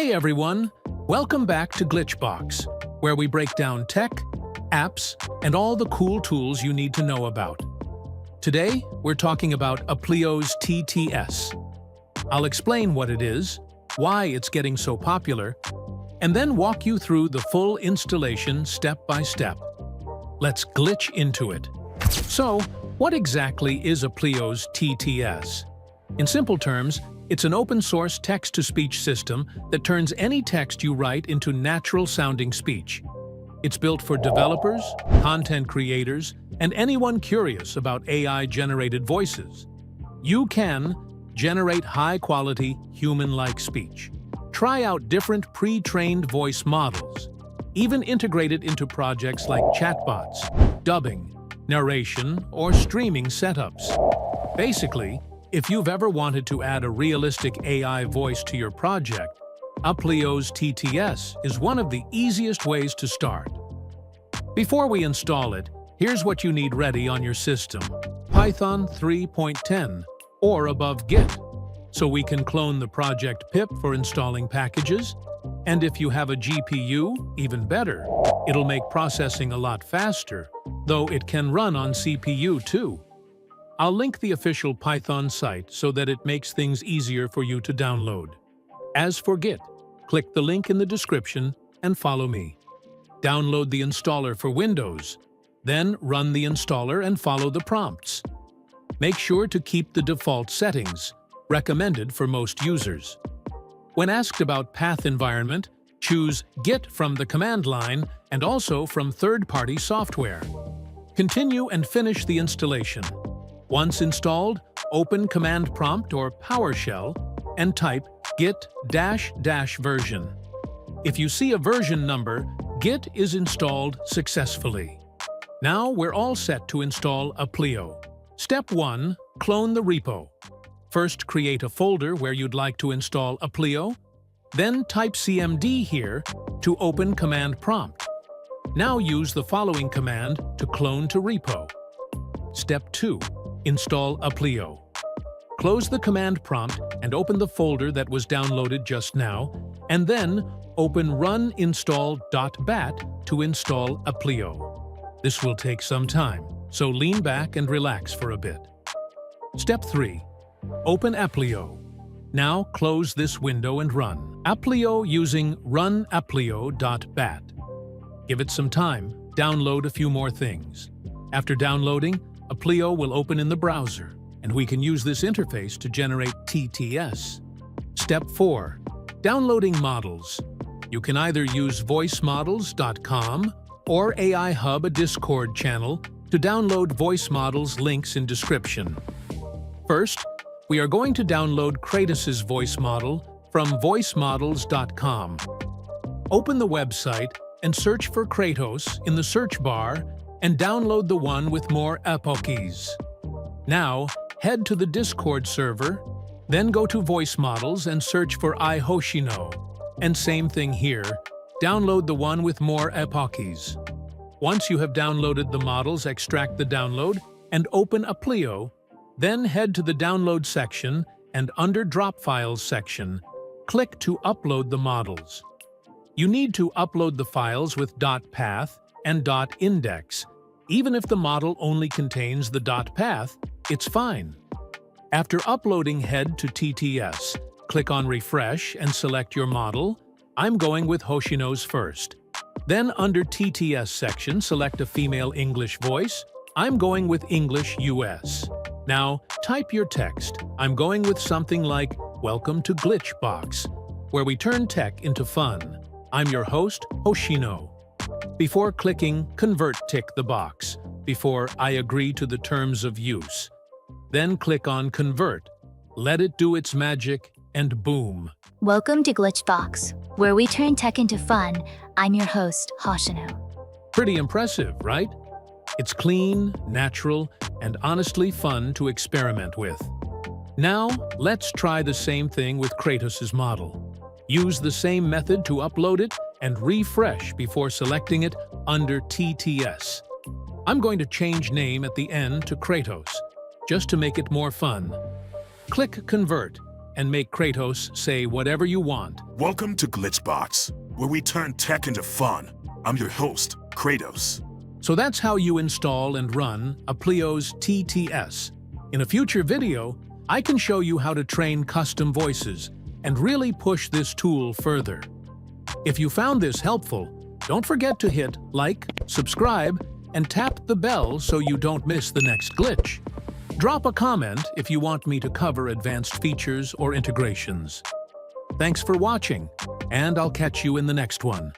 Hey everyone! Welcome back to Glitchbox, where we break down tech, apps, and all the cool tools you need to know about. Today, we're talking about Applio's TTS. I'll explain what it is, why it's getting so popular, and then walk you through the full installation step by step. Let's glitch into it. So, what exactly is Applio's TTS? In simple terms, it's an open-source text-to-speech system that turns any text you write into natural-sounding speech. It's built for developers, content creators, and anyone curious about AI-generated voices. You can generate high-quality, human-like speech. Try out different pre-trained voice models. Even integrate it into projects like chatbots, dubbing, narration, or streaming setups. Basically, if you've ever wanted to add a realistic AI voice to your project, Applio's TTS is one of the easiest ways to start. Before we install it, here's what you need ready on your system: Python 3.10 or above Git, so we can clone the project pip for installing packages. And if you have a GPU, even better. It'll make processing a lot faster, though it can run on CPU too. I'll link the official Python site so that it makes things easier for you to download. As for Git, click the link in the description and follow me. Download the installer for Windows, then run the installer and follow the prompts. Make sure to keep the default settings, recommended for most users. When asked about path environment, choose Git from the command line and also from third-party software. Continue and finish the installation. Once installed, open Command Prompt or PowerShell and type git-version. If you see a version number, Git is installed successfully. Now we're all set to install Applio. Step 1. Clone the repo. First, create a folder where you'd like to install Applio. Then type CMD here to open Command Prompt. Now use the following command to clone to repo. Step 2. Install Applio. Close the command prompt and open the folder that was downloaded just now, and then open run install.bat to install Applio. This will take some time, so lean back and relax for a bit. Step 3. Open Applio. Now close this window and run Applio using run-applio.bat. Give it some time, download a few more things. After downloading, Applio will open in the browser, and we can use this interface to generate TTS. Step 4. Downloading models. You can either use voicemodels.com or AI Hub, a Discord channel, to download voice models, links in description. First, we are going to download Kratos' voice model from voicemodels.com. Open the website and search for Kratos in the search bar and download the one with more AIvoices. Now, head to the Discord server, then go to Voice Models and search for AIvoices. And same thing here, download the one with more AIvoices. Once you have downloaded the models, extract the download and open Applio, then head to the Download section and under Drop Files section, click to upload the models. You need to upload the files with .path and .index. Even if the model only contains the .path, it's fine. After uploading, head to TTS, click on Refresh and select your model. I'm going with Hoshino's first. Then under TTS section, select a female English voice. I'm going with English US. Now, type your text. I'm going with something like, "Welcome to Glitchbox," where we turn tech into fun. I'm your host, Hoshino. Before clicking Convert, tick the box before I agree to the terms of use. Then click on Convert. Let it do its magic, and boom. Welcome to Glitchbox, where we turn tech into fun. I'm your host, Hoshino. Pretty impressive, right? It's clean, natural, and honestly fun to experiment with. Now, let's try the same thing with Kratos' model. Use the same method to upload it and refresh before selecting it under TTS. I'm going to change name at the end to Kratos, just to make it more fun. Click Convert, and make Kratos say whatever you want. Welcome to Glitchbox, where we turn tech into fun. I'm your host, Kratos. So that's how you install and run Applio's TTS. In a future video, I can show you how to train custom voices and really push this tool further. If you found this helpful, don't forget to hit like, subscribe, and tap the bell so you don't miss the next glitch. Drop a comment if you want me to cover advanced features or integrations. Thanks for watching, and I'll catch you in the next one.